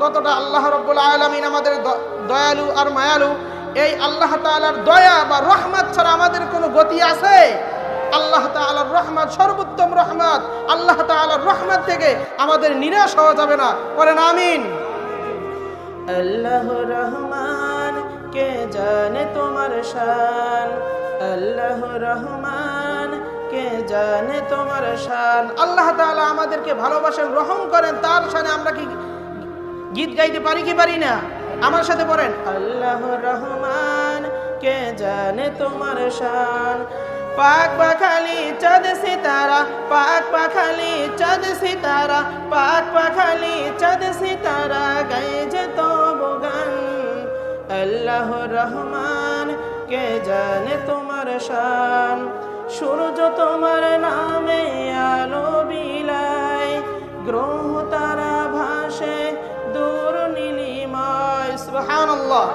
কতটা আল্লাহ রাব্বুল আলামিন আমাদের দয়ালু আর মায়ালু। এই আল্লাহ তাআলার দয়া বা রহমত ছাড়া আমাদের কোনো গতি আছে? আল্লাহ তাআলার রহমত সর্বোত্তম রহমত। আল্লাহ তাআলার রহমত থেকে আমাদের নিরাশ হওয়া যাবে না। বলেন আমিন। আল্লাহ রহমান, কে জানে তোমার শান। আল্লাহ রহমান, কে জানে তোমার শান। আল্লাহ তাআলা আমাদেরকে ভালোবাসেন, রহম করেন, তার শানে আমরা কি গীত গাইতে পারি কি পারি না? আমার সাথে পড়েন, আল্লাহ রহমান, কে জানে তোমার শান। পাক পাখালি চাঁদ সিতারা, পাক পাখালি চাঁদ সিতারা, পাক পাখালি চাঁদ সিতারা, গায়ে যে তবু গান। আল্লাহ রহমান, কে জানে তোমার শান। সূর্য তোমার নামে আলো বিলায়, গ্রহ তারা ভাসে দূর নীলিমায়। সুবহানাল্লাহ।